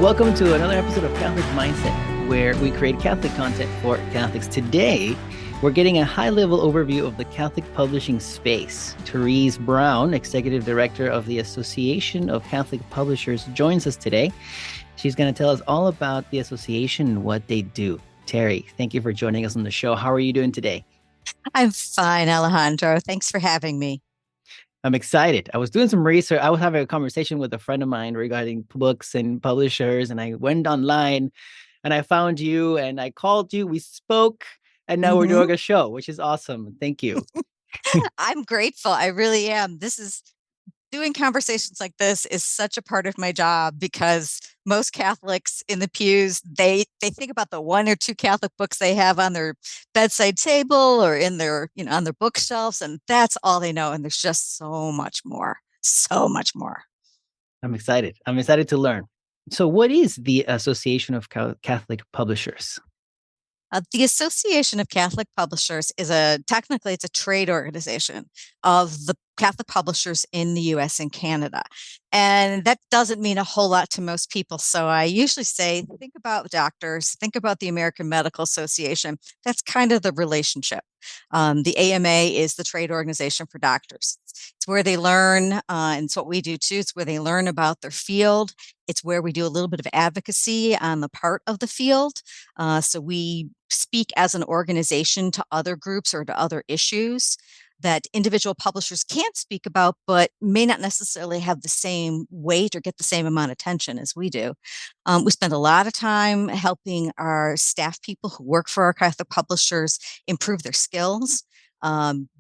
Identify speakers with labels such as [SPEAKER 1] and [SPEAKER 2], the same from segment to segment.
[SPEAKER 1] Welcome to another episode of Catholic Mindset, where we create Catholic content for Catholics. Today, we're getting a high-level overview of the Catholic publishing space. Therese Brown, Executive Director of the Association of Catholic Publishers, joins us today. She's going to tell us all about the association and what they do. Terry, thank you for joining us on the show. How are you doing today?
[SPEAKER 2] I'm fine, Alejandro. Thanks for having me.
[SPEAKER 1] I'm excited. I was doing some research. I was having a conversation with a friend of mine regarding books and publishers, and I went online and I found you and I called you. We spoke, and now we're doing a show, which is awesome. Thank you.
[SPEAKER 2] I'm grateful. I really am. Doing conversations like this is such a part of my job because most Catholics in the pews, they think about the one or two Catholic books they have on their bedside table or in their, on their bookshelves, and that's all they know. And there's just so much more, so much more.
[SPEAKER 1] I'm excited. I'm excited to learn. So what is the Association of Catholic Publishers?
[SPEAKER 2] The Association of Catholic Publishers technically it's a trade organization of the Catholic publishers in the US and Canada. And that doesn't mean a whole lot to most people. So I usually say, think about doctors, think about the American Medical Association. That's kind of the relationship. The AMA is the trade organization for doctors. It's where they learn, and it's what we do too. It's where they learn about their field. It's where we do a little bit of advocacy on the part of the field. So we speak as an organization to other groups or to other issues that individual publishers can't speak about, but may not necessarily have the same weight or get the same amount of attention as we do. We spend a lot of time helping our staff people who work for our Catholic publishers improve their skills,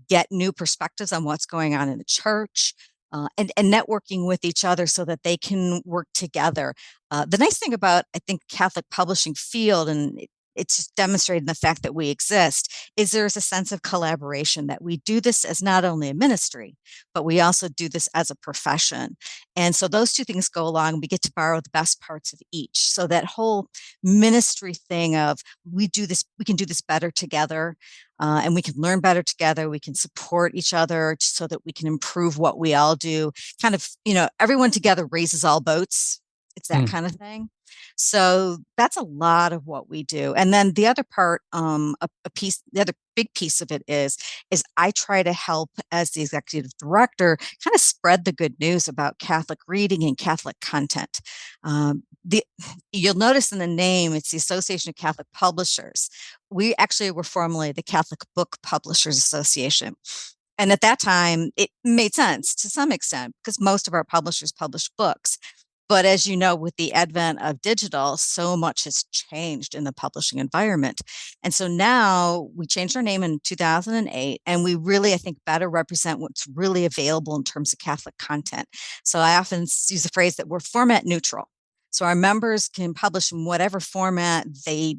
[SPEAKER 2] get new perspectives on what's going on in the church, and networking with each other so that they can work together. The nice thing about, I think, Catholic publishing field, and it's just demonstrated in the fact that we exist, is there's a sense of collaboration, that we do this as not only a ministry, but we also do this as a profession. And so those two things go along. We get to borrow the best parts of each. So that whole ministry thing of we can do this better together, and we can learn better together. We can support each other so that we can improve what we all do. Kind of, everyone together raises all boats. It's that kind of thing. So that's a lot of what we do. And then the other part, the other big piece of it is I try to help as the executive director kind of spread the good news about Catholic reading and Catholic content. You'll notice in the name, it's the Association of Catholic Publishers. We actually were formerly the Catholic Book Publishers Association. And at that time, it made sense to some extent because most of our publishers publish books. But as you know, with the advent of digital, so much has changed in the publishing environment. And so now we changed our name in 2008, and we really, I think, better represent what's really available in terms of Catholic content. So I often use the phrase that we're format neutral. So our members can publish in whatever format they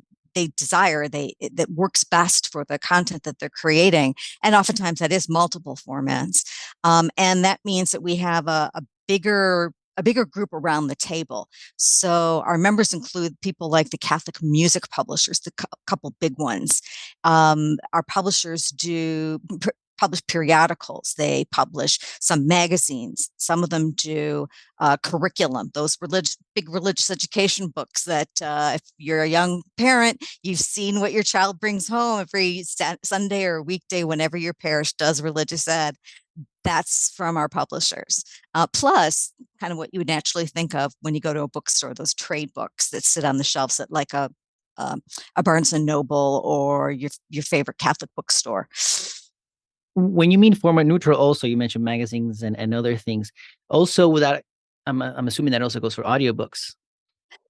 [SPEAKER 2] desire, that works best for the content that they're creating. And oftentimes that is multiple formats. And that means that we have a bigger group around the table. So our members include people like the Catholic music publishers, the couple big ones. Our publishers publish periodicals. They publish some magazines. Some of them do curriculum, those big religious education books that if you're a young parent, you've seen what your child brings home every Sunday or weekday whenever your parish does religious ed. That's from our publishers. Plus, kind of what you would naturally think of when you go to a bookstore, those trade books that sit on the shelves at like a Barnes and Noble or your favorite Catholic bookstore.
[SPEAKER 1] When you mean format neutral, also you mentioned magazines and other things. Also, without, I'm assuming that also goes for audiobooks.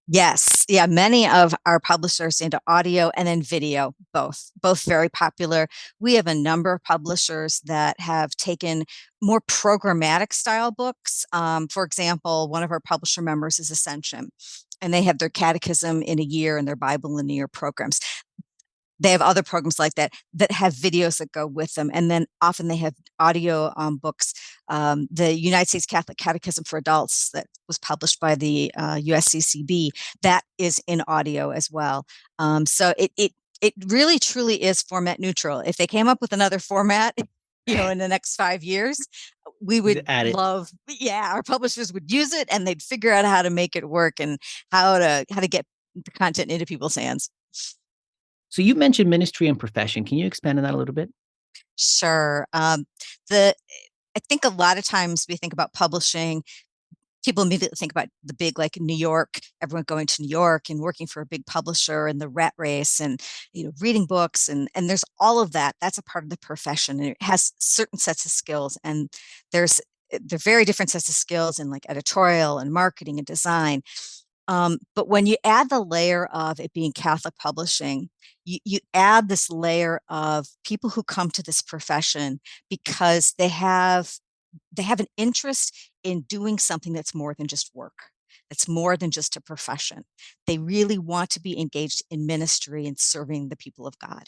[SPEAKER 2] Yes. Yeah. Many of our publishers into audio and then video, both very popular. We have a number of publishers that have taken more programmatic style books. For example, one of our publisher members is Ascension, and they have their catechism in a year and their Bible in a year programs. They have other programs like that have videos that go with them. And then often they have audio books. The United States Catholic Catechism for Adults that was published by the USCCB, that is in audio as well. So it really truly is format neutral. If they came up with another format, in the next 5 years, we would
[SPEAKER 1] At it.
[SPEAKER 2] love, yeah, our publishers would use it and they'd figure out how to make it work and how to get the content into people's hands.
[SPEAKER 1] So you mentioned ministry and profession. Can you expand on that a little bit?
[SPEAKER 2] Sure. The I think a lot of times we think about publishing, people immediately think about the big, like New York, everyone going to New York and working for a big publisher and the rat race and reading books, and there's all of that. That's a part of the profession, and it has certain sets of skills, and there's they're very different sets of skills in like editorial and marketing and design. But when you add the layer of it being Catholic publishing, you add this layer of people who come to this profession because they have an interest in doing something that's more than just work. That's more than just a profession. They really want to be engaged in ministry and serving the people of God.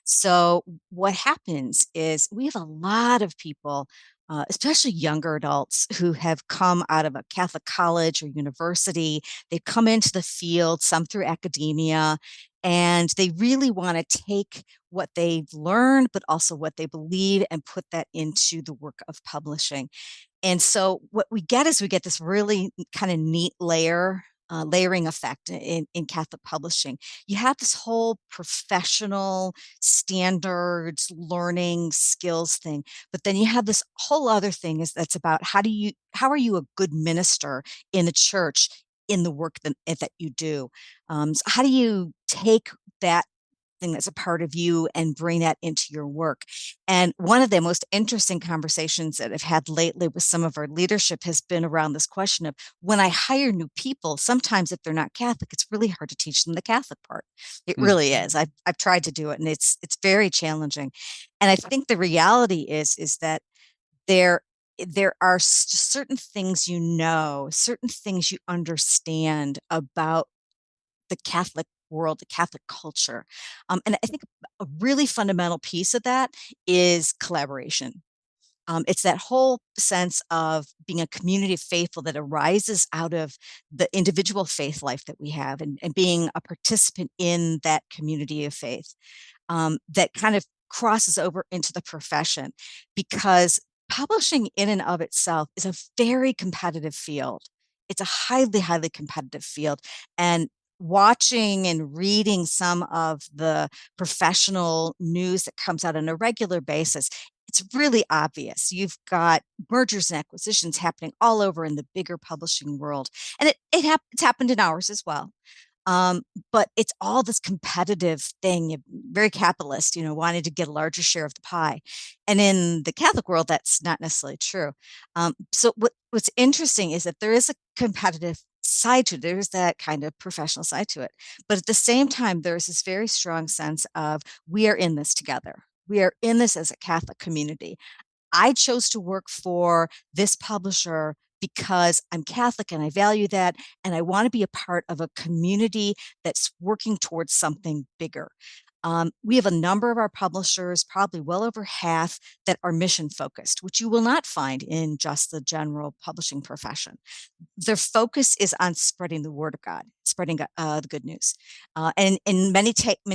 [SPEAKER 2] So what happens is we have a lot of people, especially younger adults, who have come out of a Catholic college or university. They've come into the field, some through academia, and they really want to take what they've learned, but also what they believe, and put that into the work of publishing. And so what we get this really kind of neat layering effect in Catholic publishing. You have this whole professional standards, learning, skills thing, but then you have this whole other thing that's about how are you a good minister in the church in the work that you do? So how do you take that thing that's a part of you and bring that into your work? And one of the most interesting conversations that I've had lately with some of our leadership has been around this question of, when I hire new people, sometimes if they're not Catholic, it's really hard to teach them the Catholic part. It
[SPEAKER 1] Mm.
[SPEAKER 2] really is. I've tried to do it, and it's very challenging. And I think the reality is that there there are certain things, certain things you understand about the Catholic world, the Catholic culture. And I think a really fundamental piece of that is collaboration. It's that whole sense of being a community of faithful that arises out of the individual faith life that we have, and being a participant in that community of faith, that kind of crosses over into the profession, because publishing in and of itself is a very competitive field. It's a highly, highly competitive field. And watching and reading some of the professional news that comes out on a regular basis, it's really obvious. You've got mergers and acquisitions happening all over in the bigger publishing world. And it's happened in ours as well. Um, but it's all this competitive thing, very capitalist, wanting to get a larger share of the pie. And in the Catholic world, that's not necessarily true. So what's interesting is that there is a competitive side to it. There's that kind of professional side to it. But at the same time, there's this very strong sense of, we are in this together. We are in this as a Catholic community. I chose to work for this publisher because I'm Catholic and I value that. And I want to be a part of a community that's working towards something bigger. We have a number of our publishers, probably well over half, that are mission focused, which you will not find in just the general publishing profession. Their focus is on spreading the word of God, spreading the good news. And in many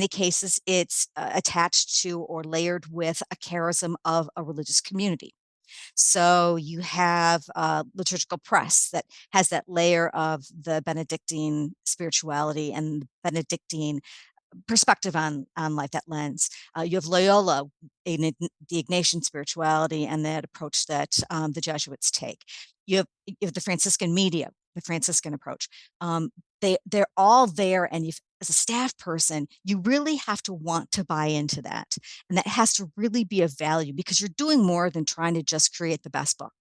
[SPEAKER 2] cases, it's attached to or layered with a charism of a religious community. So you have liturgical press that has that layer of the Benedictine spirituality and Benedictine perspective on life, that lens. You have Loyola, the Ignatian spirituality, and that approach that the Jesuits take. You have the Franciscan media, the Franciscan approach. They're all there, and as a staff person, you really have to want to buy into that, and that has to really be of value, because you're doing more than trying to just create the best book.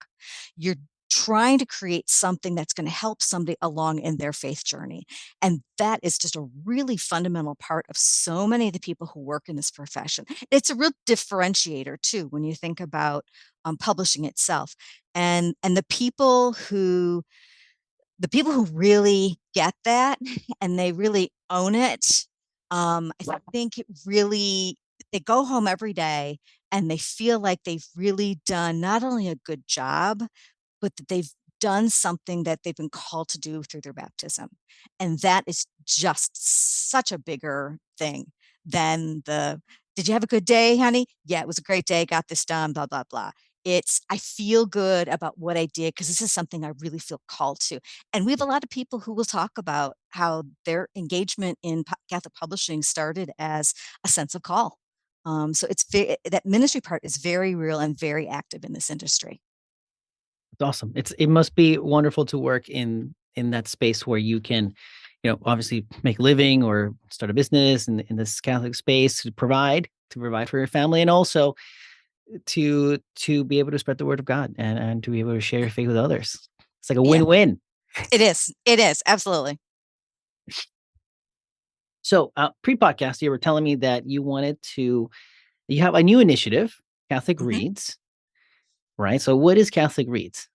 [SPEAKER 2] You're trying to create something that's going to help somebody along in their faith journey. And that is just a really fundamental part of so many of the people who work in this profession. It's a real differentiator too, when you think about publishing itself. And the people who really get that and they really own it, I think they go home every day and they feel like they've really done not only a good job, but that they've done something that they've been called to do through their baptism. And that is just such a bigger thing than Did you have a good day, honey? Yeah, it was a great day. Got this done, blah, blah, blah. It's, I feel good about what I did because this is something I really feel called to. And we have a lot of people who will talk about how their engagement in Catholic publishing started as a sense of call. So that ministry part is very real and very active in this industry.
[SPEAKER 1] It's awesome. It must be wonderful to work in that space where you can, obviously make a living or start a business in this Catholic space to provide for your family, and also to be able to spread the word of God and to be able to share your faith with others. It's like a
[SPEAKER 2] Yeah,
[SPEAKER 1] win-win.
[SPEAKER 2] it is. It is. Absolutely.
[SPEAKER 1] So, pre-podcast, you were telling me that you have a new initiative, Catholic
[SPEAKER 2] Mhm.
[SPEAKER 1] Reads, right? So, what is Catholic Reads?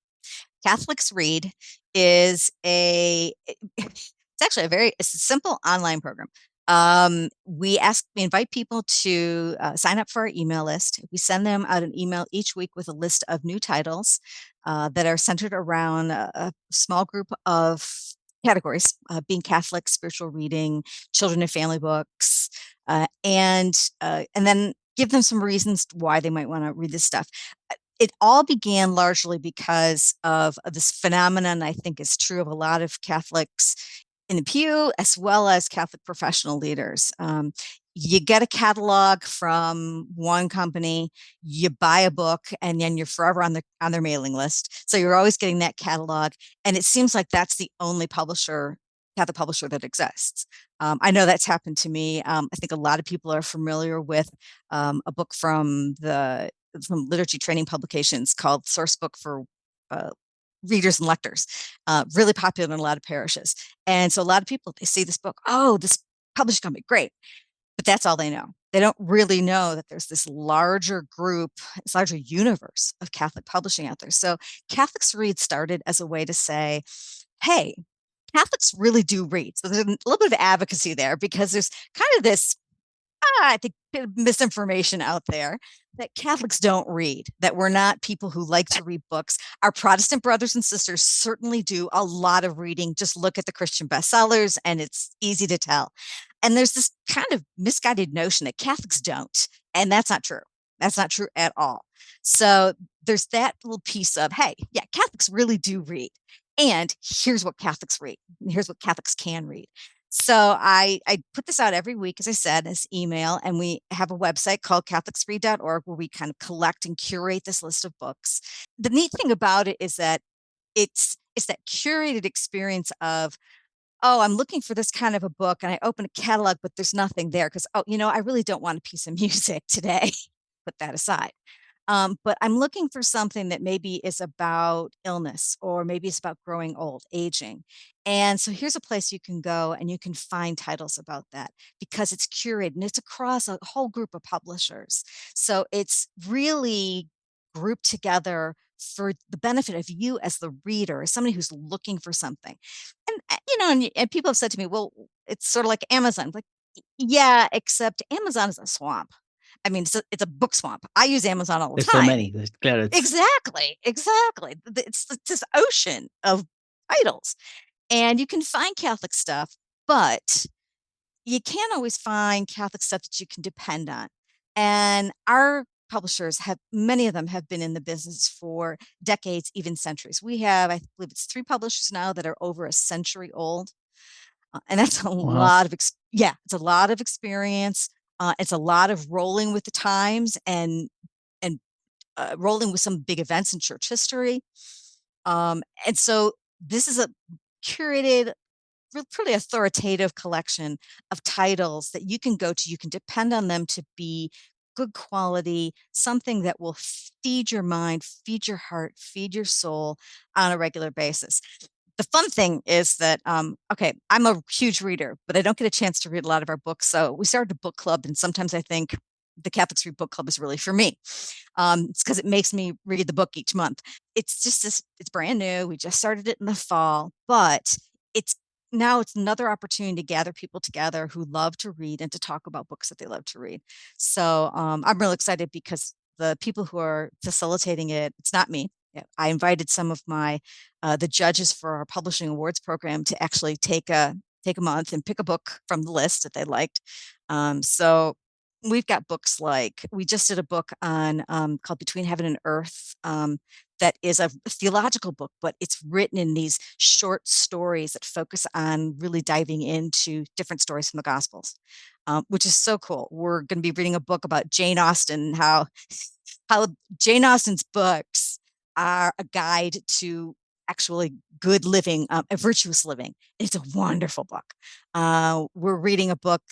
[SPEAKER 2] Catholics Read is it's actually it's a simple online program. We invite people to sign up for our email list. We send them out an email each week with a list of new titles that are centered around a small group of categories, being Catholic, spiritual reading, children and family books, and then give them some reasons why they might want to read this stuff. It all began largely because of this phenomenon I think is true of a lot of Catholics in the pew as well as Catholic professional leaders. You get a catalog from one company, you buy a book, and then you're forever on their mailing list. So you're always getting that catalog, and it seems like that's the only Catholic publisher that exists. I know that's happened to me. I think a lot of people are familiar with a book from liturgy training publications called Source Book for uh, Readers and Lectors, really popular in a lot of parishes. And so a lot of people, they see this book, oh, this publishing company, great. But that's all they know. They don't really know that there's this larger group, this larger universe of Catholic publishing out there. So Catholics Read started as a way to say, hey, Catholics really do read. So there's a little bit of advocacy there because there's kind of this I think misinformation out there that Catholics don't read, that we're not people who like to read books. Our Protestant brothers and sisters certainly do a lot of reading. Just look at the Christian bestsellers, and it's easy to tell. And there's this kind of misguided notion that Catholics don't, and that's not true. That's not true at all. So there's that little piece of, hey, yeah, Catholics really do read. And here's what Catholics read. Here's what Catholics can read. So I put this out every week, as I said, as email, and we have a website called CatholicRead.org where we kind of collect and curate this list of books. The neat thing about it is that it's that curated experience of, oh, I'm looking for this kind of a book, and I open a catalog, but there's nothing there because, oh, I really don't want a piece of music today. Put that aside. But I'm looking for something that maybe is about illness or maybe it's about growing old, aging. And so here's a place you can go and you can find titles about that because it's curated and it's across a whole group of publishers. So it's really grouped together for the benefit of you as the reader, as somebody who's looking for something. And people have said to me, well, it's sort of like Amazon. Like, yeah, except Amazon is a swamp. I mean, it's a book swamp. I use Amazon all the
[SPEAKER 1] There's so
[SPEAKER 2] time.
[SPEAKER 1] many. It's
[SPEAKER 2] Exactly, exactly. It's this ocean of titles, and you can find Catholic stuff, but you can't always find Catholic stuff that you can depend on. And our publishers have many of them have been in the business for decades, even centuries. We have, I believe it's 3 publishers now that are over a century old. And that's a
[SPEAKER 1] wow.
[SPEAKER 2] lot of it's a lot of experience. It's a lot of rolling with the times and rolling with some big events in church history. And so this is a curated, pretty authoritative collection of titles that you can go to. You can depend on them to be good quality, something that will feed your mind, feed your heart, feed your soul on a regular basis. The fun thing is that okay, I'm a huge reader, but I don't get a chance to read a lot of our books. So we started a book club, and sometimes I think the Catholics Read Book Club is really for me. It's because it makes me read the book each month. It's just this, it's brand new. We just started it in the fall, but it's it's another opportunity to gather people together who love to read and to talk about books that they love to read. So I'm really excited because the people who are facilitating it, it's not me. Yeah, I invited some of the judges for our publishing awards program to actually take a month and pick a book from the list that they liked. So we've got books like we just did a book on called Between Heaven and Earth. That is a theological book, but it's written in these short stories that focus on really diving into different stories from the Gospels, which is so cool. We're going to be reading a book about Jane Austen, how Jane Austen's books are a guide to actually good living, a virtuous living. It's a wonderful book. We're reading a book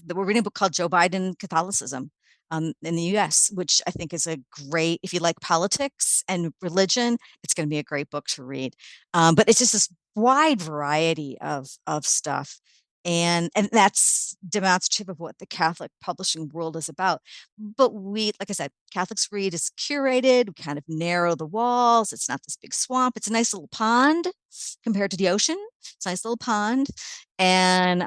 [SPEAKER 2] called Joe Biden Catholicism in the U.S., which I think is a great, if you like politics and religion, it's going to be a great book to read. But it's just this wide variety of stuff. And that's demonstrative of what the Catholic publishing world is about. But like I said, CatholicRead is curated. We kind of narrow the walls. It's not this big swamp. It's a nice little pond compared to the ocean. It's a nice little pond, and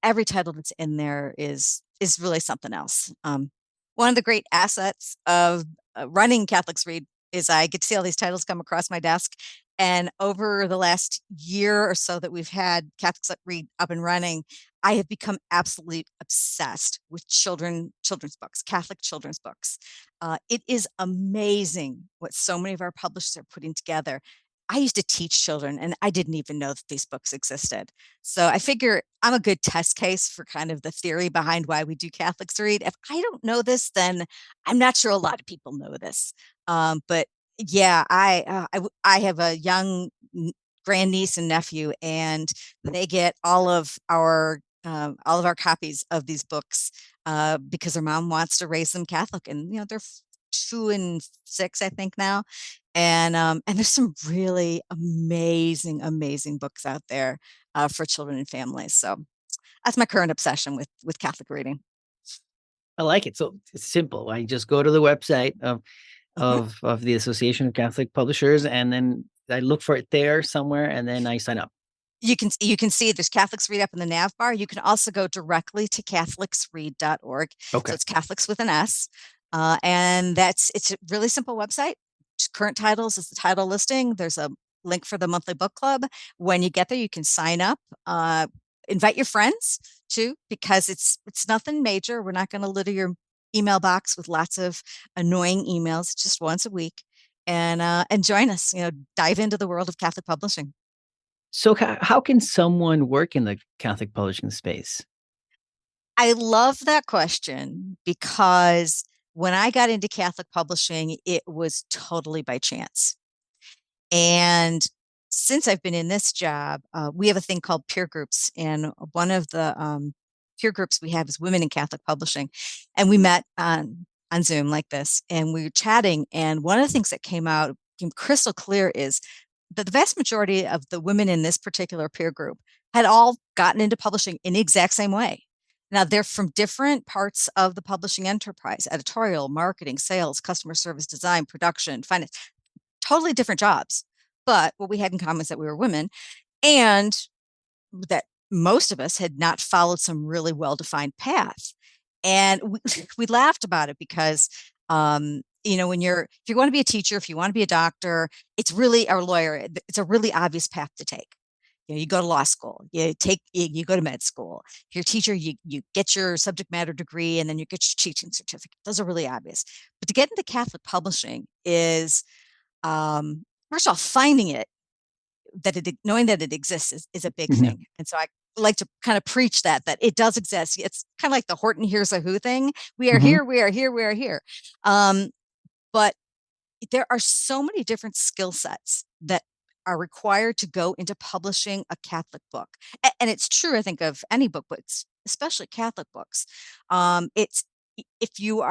[SPEAKER 2] every title that's in there is really something else. One of the great assets of running CatholicRead is I get to see all these titles come across my desk. And over the last year or so that we've had CatholicRead up and running, I have become absolutely obsessed with children's books, Catholic children's books. It is amazing what so many of our publishers are putting together. I used to teach children, and I didn't even know that these books existed. So I figure I'm a good test case for kind of the theory behind why we do CatholicRead. If I don't know this, then I'm not sure a lot of people know this. But yeah, I have a young grandniece and nephew, and they get all of our copies of these books because their mom wants to raise them Catholic, and they're 2 and 6, I think now, and there's some really amazing books out there for children and families. So that's my current obsession with Catholic reading.
[SPEAKER 1] I like it. So it's simple. I just go to the website of
[SPEAKER 2] Mhm.
[SPEAKER 1] of the Association of Catholic Publishers, and then I look for it there somewhere, and then I sign up.
[SPEAKER 2] You can see there's CatholicRead up in the nav bar. You can also go directly to catholicsread.org. So
[SPEAKER 1] Okay.
[SPEAKER 2] it's Catholics with an S. And it's a really simple website. Current titles is the title listing. There's a link for the monthly book club. When you get there, you can sign up. Invite your friends too, because it's nothing major. We're not going to litter your email box with lots of annoying emails. It's just once a week. And join us, dive into the world of Catholic publishing.
[SPEAKER 1] So how can someone work in the Catholic publishing space?
[SPEAKER 2] I love that question because when I got into Catholic publishing, it was totally by chance. And since I've been in this job, we have a thing called peer groups. And one of the peer groups we have is Women in Catholic Publishing. And we met on Zoom like this, and we were chatting. And one of the things that came crystal clear is that the vast majority of the women in this particular peer group had all gotten into publishing in the exact same way. Now, they're from different parts of the publishing enterprise: editorial, marketing, sales, customer service, design, production, finance, totally different jobs. But what we had in common is that we were women, and that most of us had not followed some really well-defined path. And we laughed about it because, if you want to be a teacher, if you want to be a doctor, it's really, or a lawyer, it's a really obvious path to take. You go to law school, you go to med school. If you're a teacher, you get your subject matter degree, and then you get your teaching certificate. Those are really obvious. But to get into Catholic publishing is, first of all, finding it, knowing that it exists is a big
[SPEAKER 1] Yeah.
[SPEAKER 2] thing. And so I like to kind of preach that it does exist. It's kind of like the Horton Hears a Who thing. We are
[SPEAKER 1] Mhm.
[SPEAKER 2] here, we are here, we are here. But there are so many different skill sets that are required to go into publishing a Catholic book. And it's true, I think, of any book, but especially Catholic books. It's if you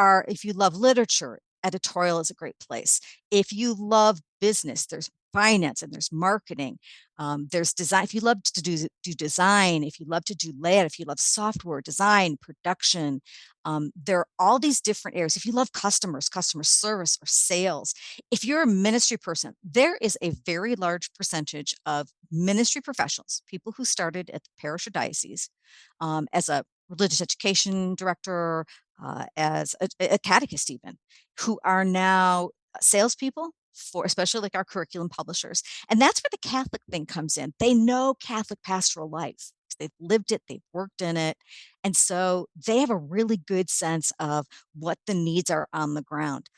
[SPEAKER 2] love literature, editorial is a great place. If you love business, there's finance and there's marketing. There's design. If you love to do design, if you love to do layout, if you love software design, production, there are all these different areas. If you love customer service, or sales, if you're a ministry person, there is a very large percentage of ministry professionals, people who started at the parish or diocese as a religious education director, as a catechist, even, who are now salespeople for especially like our curriculum publishers. And that's where the Catholic thing comes in. They know Catholic pastoral life. they've lived it, they've worked in it. And so they have a really good sense of what the needs are on the ground.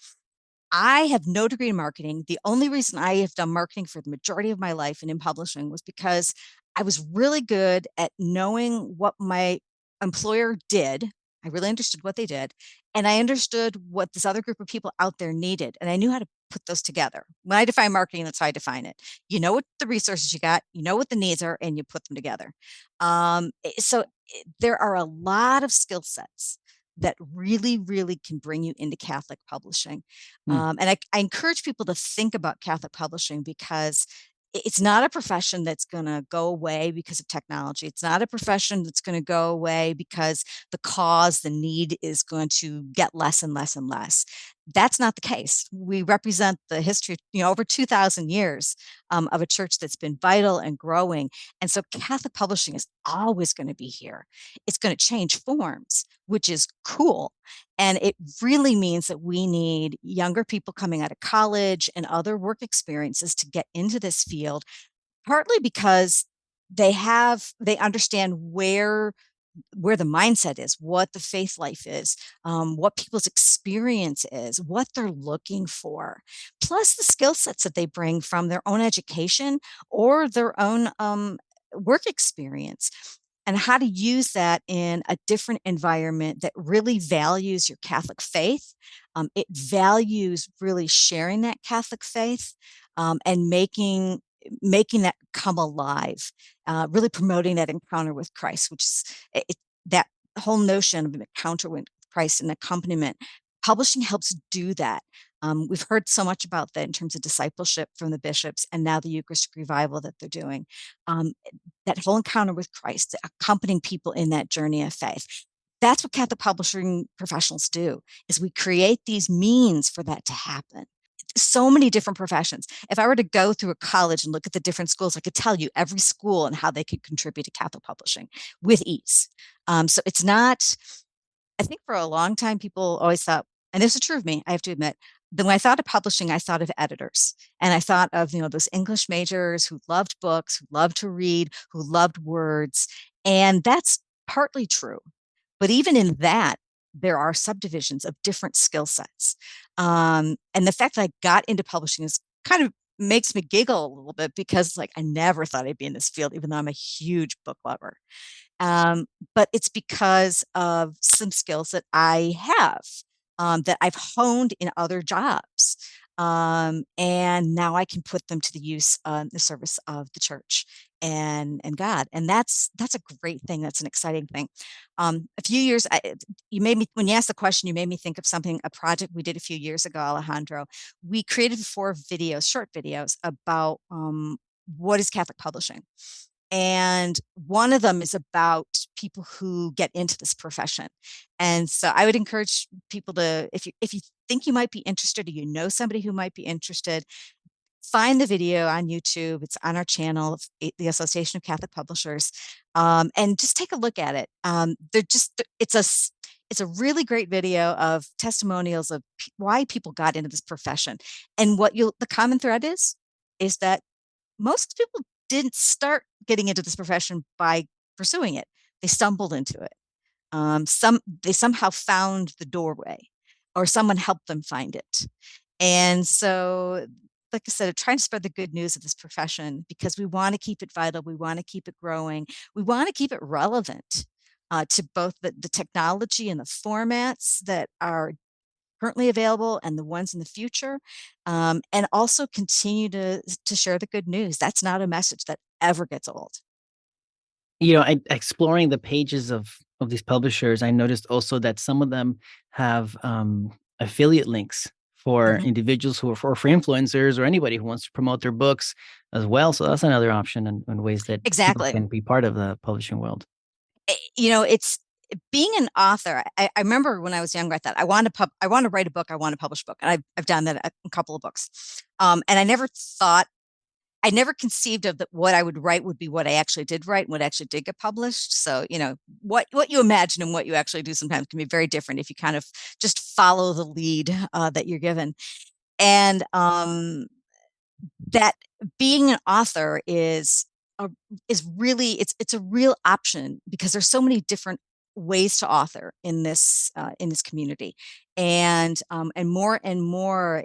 [SPEAKER 2] I have no degree in marketing. The only reason I have done marketing for the majority of my life and in publishing was because I was really good at knowing what my employer did. I really understood what they did. And I understood what this other group of people out there needed. And I knew how to put those together. When I define marketing, that's how I define it. You know what the resources you got, you know what the needs are, and you put them together. There are a lot of skill sets that really, really can bring you into Catholic publishing.
[SPEAKER 1] Hmm.
[SPEAKER 2] I encourage people to think about Catholic publishing because it's not a profession that's going to go away because of technology. It's not a profession that's going to go away because the need is going to get less and less and less. That's not the case. We represent the history, over 2,000 years of a church that's been vital and growing. And so Catholic publishing is always going to be here. It's going to change forms, which is cool. And it really means that we need younger people coming out of college and other work experiences to get into this field, partly because they understand where the mindset is, what the faith life is, what people's experience is, what they're looking for, plus the skill sets that they bring from their own education or their own work experience, and how to use that in a different environment that really values your Catholic faith. It values really sharing that Catholic faith, and making that come alive, really promoting that encounter with Christ, which is that whole notion of an encounter with Christ and accompaniment. Publishing helps do that. We've heard so much about that in terms of discipleship from the bishops, and now the Eucharistic revival that they're doing. Um, that whole encounter with Christ, accompanying people in that journey of faith. That's what Catholic publishing professionals do, is we create these means for that to happen. So many different professions. If I were to go through a college and look at the different schools, I could tell you every school and how they could contribute to Catholic publishing with ease. So it's not, I think for a long time, people always thought, and this is true of me, I have to admit, that when I thought of publishing, I thought of editors. And I thought of, those English majors who loved books, who loved to read, who loved words. And that's partly true. But even in that, there are subdivisions of different skill sets. And the fact that I got into publishing is kind of makes me giggle a little bit, because like I never thought I'd be in this field, even though I'm a huge book lover. But it's because of some skills that I have, that I've honed in other jobs. And now I can put them to the use in the service of the church and God. And that's a great thing. That's an exciting thing. A few years, you made me, when you asked the question, you made me think of something, a project we did a few years ago, Alejandro. We created 4 videos, short videos about what is Catholic publishing. And one of them is about people who get into this profession. And so I would encourage people to, if you think you might be interested, or you know somebody who might be interested, find the video on YouTube. It's on our channel, the Association of Catholic Publishers, and just take a look at it. It's a really great video of testimonials of why people got into this profession. And the common thread is that most people didn't start getting into this profession by pursuing it. They stumbled into it. They somehow found the doorway, or someone helped them find it. And so, like I said, trying to spread the good news of this profession, because we want to keep it vital. We want to keep it growing. We want to keep it relevant to both the technology and the formats that are currently available and the ones in the future, and also continue to share the good news. That's not a message that ever gets old.
[SPEAKER 1] Exploring the pages of these publishers, I noticed also that some of them have affiliate links for
[SPEAKER 2] Mhm.
[SPEAKER 1] individuals who are for influencers, or anybody who wants to promote their books as well. So that's another option, and ways that people
[SPEAKER 2] Exactly.
[SPEAKER 1] can be part of the publishing world.
[SPEAKER 2] It's being an author. I remember when I was younger, I thought I want to write a book. I want to publish a book, and I've done that a couple of books. And I never conceived of that what I would write would be what I actually did write and what actually did get published. So, what you imagine and what you actually do sometimes can be very different if you kind of just follow the lead that you're given. And that being an author is is really it's a real option because there's so many different ways to author in this community, and more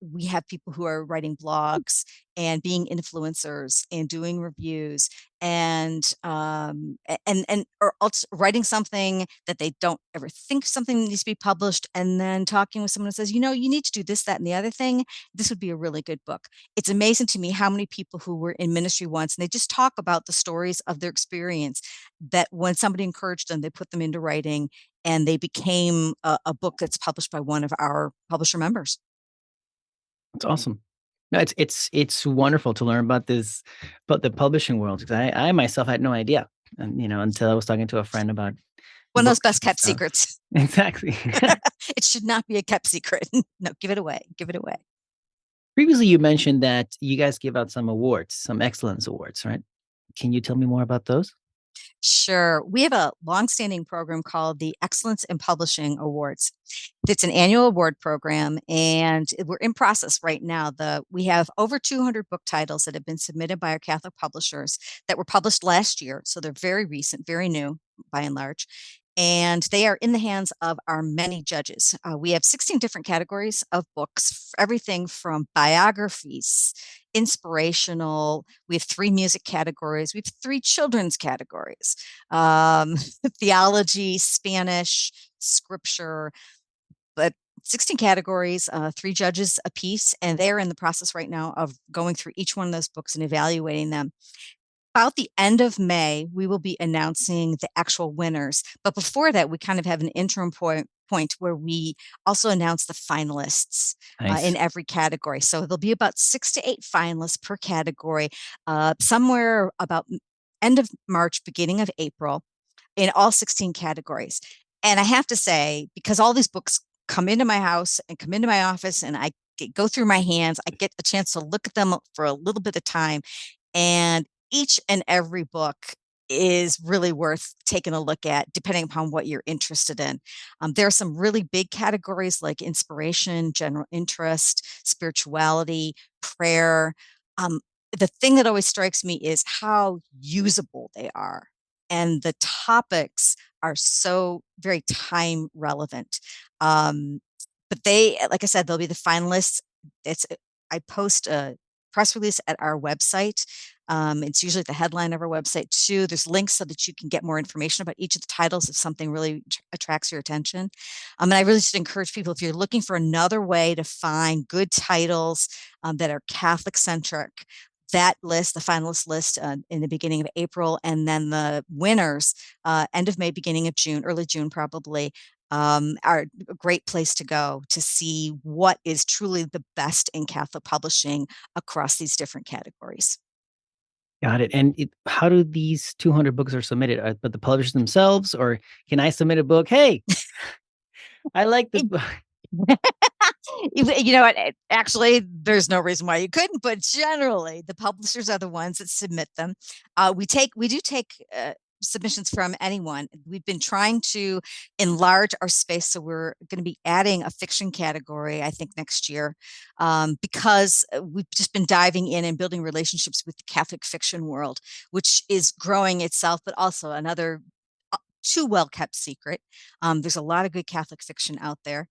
[SPEAKER 2] we have people who are writing blogs and being influencers and doing reviews and or also writing something that they don't ever think something needs to be published, and then talking with someone who says, you need to do this, that, and the other thing. This would be a really good book. It's amazing to me how many people who were in ministry once and they just talk about the stories of their experience, that when somebody encouraged them, they put them into writing and they became a book that's published by one of our publisher members.
[SPEAKER 1] It's awesome. No, it's wonderful to learn about this, about the publishing world, because I myself had no idea, and until I was talking to a friend about
[SPEAKER 2] One of those
[SPEAKER 1] books
[SPEAKER 2] best
[SPEAKER 1] and
[SPEAKER 2] kept
[SPEAKER 1] stuff.
[SPEAKER 2] secrets.
[SPEAKER 1] Exactly.
[SPEAKER 2] It should not be a kept secret. No, give it away. Give it away.
[SPEAKER 1] Previously, you mentioned that you guys give out some awards, some excellence awards, right? Can you tell me more about those?
[SPEAKER 2] Sure. We have a longstanding program called the Excellence in Publishing Awards. It's an annual award program, and we're in process right now. We have over 200 book titles that have been submitted by our Catholic publishers that were published last year, so they're very recent, very new by and large. And they are in the hands of our many judges. We have 16 different categories of books, everything from biographies, inspirational. We have 3 music categories. We have 3 children's categories, theology, Spanish, scripture, but 16 categories, 3 judges apiece, and they're in the process right now of going through each one of those books and evaluating them. About the end of May, we will be announcing the actual winners. But before that, we kind of have an interim point where we also announce the finalists
[SPEAKER 1] Nice.
[SPEAKER 2] in every category. So there'll be about 6 to 8 finalists per category, somewhere about end of March, beginning of April, in all 16 categories. And I have to say, because all these books come into my house and come into my office, and I go through my hands, I get a chance to look at them for a little bit of time. And each and every book is really worth taking a look at, depending upon what you're interested in. There are some really big categories like inspiration, general interest, spirituality, prayer. The thing that always strikes me is how usable they are. And the topics are so very time relevant. But like I said, they'll be the finalists. I post a press release at our website. It's usually the headline of our website too. There's links so that you can get more information about each of the titles if something really attracts your attention. And I really just encourage people, if you're looking for another way to find good titles that are Catholic centric, that list, the finalist list in the beginning of April, and then the winners end of May, beginning of June, early June probably, are a great place to go to see what is truly the best in Catholic publishing across these different categories.
[SPEAKER 1] Got it. And how do these 200 books are submitted? But the publishers themselves, or can I submit a book? Hey, I like this book.
[SPEAKER 2] You know what? Actually, there's no reason why you couldn't, but generally, the publishers are the ones that submit them. We do take submissions from anyone. We've been trying to enlarge our space, so we're going to be adding a fiction category, I think, next year, because we've just been diving in and building relationships with the Catholic fiction world, which is growing itself, but also another too well kept secret. There's a lot of good Catholic fiction out there.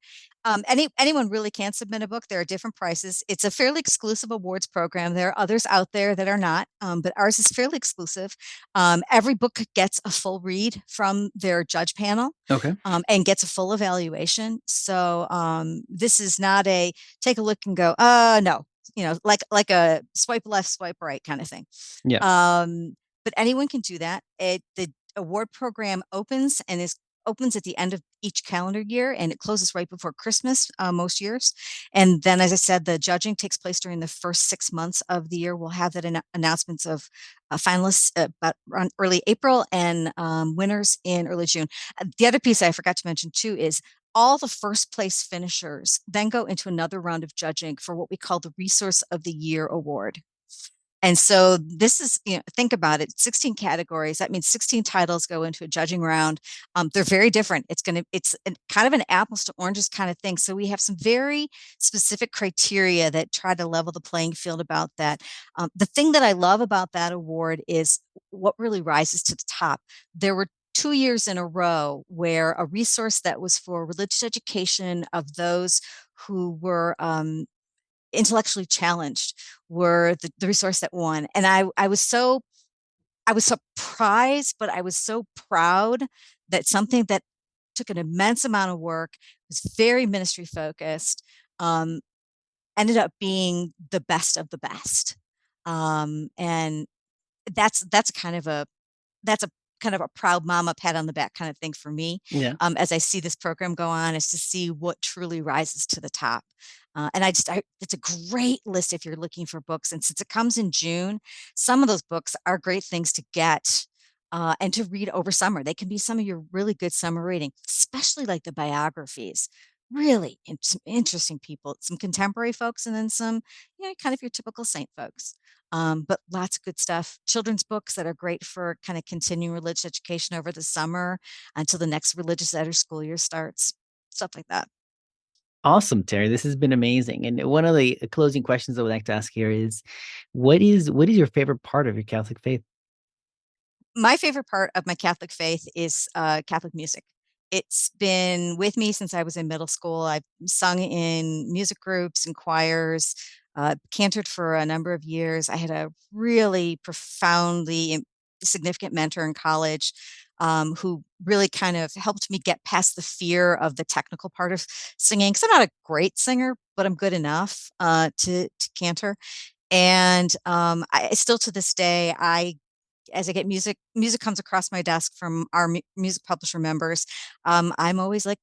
[SPEAKER 2] Anyone really can submit a book. There are different prices. It's a fairly exclusive awards program. There are others out there that are not, but ours is fairly exclusive. Every book gets a full read from their judge panel.
[SPEAKER 1] Okay.
[SPEAKER 2] And gets a full evaluation. So this is not a take a look and go, no, like a swipe left, swipe right kind of thing.
[SPEAKER 1] Yeah.
[SPEAKER 2] But anyone can do that. The award program opens at the end of each calendar year, and it closes right before Christmas most years. And then, as I said, the judging takes place during the first 6 months of the year. We'll have that announcements of finalists about around early April and winners in early June. The other piece I forgot to mention too is all the first place finishers then go into another round of judging for what we call the Resource of the Year Award. And so this is, think about it, 16 categories. That means 16 titles go into a judging round. They're very different. It's kind of an apples to oranges kind of thing. So we have some very specific criteria that try to level the playing field about that. The thing that I love about that award is what really rises to the top. There were 2 years in a row where a resource that was for religious education of those who were intellectually challenged were the resource that won. And I was surprised, but I was so proud that something that took an immense amount of work, was very ministry focused, um, ended up being the best of the best. And that's that's a kind of a proud mama pat on the back kind of thing for me.
[SPEAKER 1] Yeah.
[SPEAKER 2] As I see this program go on, is to see what truly rises to the top. And it's a great list if you're looking for books. And since it comes in June, some of those books are great things to get and to read over summer. They can be some of your really good summer reading, especially like the biographies. Really some interesting people, some contemporary folks, and then some, kind of your typical saint folks. But lots of good stuff. Children's books that are great for kind of continuing religious education over the summer until the next religious ed or school year starts. Stuff like that.
[SPEAKER 1] Awesome, Terry. This has been amazing. And one of the closing questions I would like to ask here is, what is your favorite part of your Catholic faith?
[SPEAKER 2] My favorite part of my Catholic faith is Catholic music. It's been with me since I was in middle school. I've sung in music groups and choirs, cantored for a number of years. I had a really profoundly significant mentor in college who really kind of helped me get past the fear of the technical part of singing. Because I'm not a great singer, but I'm good enough to cantor. And I still to this day, as I get music comes across my desk from our music publisher members. I'm always like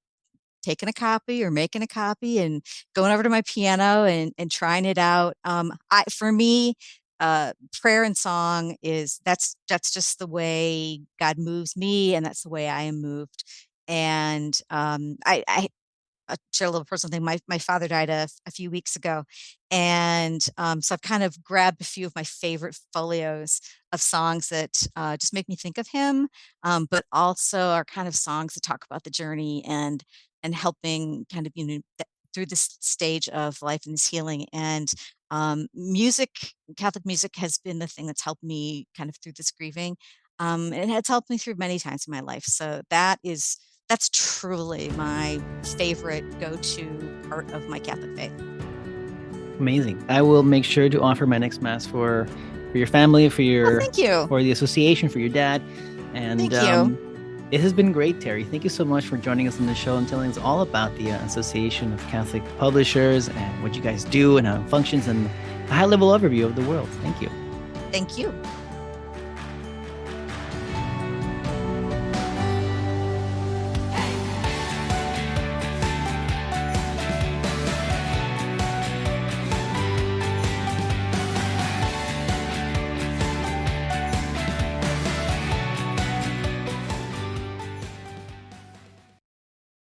[SPEAKER 2] taking a copy or making a copy and going over to my piano and trying it out. For me, prayer and song that's just the way God moves me, and that's the way I am moved. And I'll share a little personal thing. My father died a few weeks ago, and so I've kind of grabbed a few of my favorite folios of songs that just make me think of him, but also are kind of songs that talk about the journey and helping kind of through this stage of life and this healing. And Catholic music has been the thing that's helped me kind of through this grieving. And it has helped me through many times in my life. So that's truly my favorite go-to part of my Catholic faith.
[SPEAKER 1] Amazing. I will make sure to offer my next mass for your family,
[SPEAKER 2] Thank you.
[SPEAKER 1] for the association, for your dad. And
[SPEAKER 2] Thank you.
[SPEAKER 1] It has been great, Terry. Thank you so much for joining us on the show and telling us all about the Association of Catholic Publishers and what you guys do and how it functions and a high-level overview of the world. Thank you.
[SPEAKER 2] Thank you.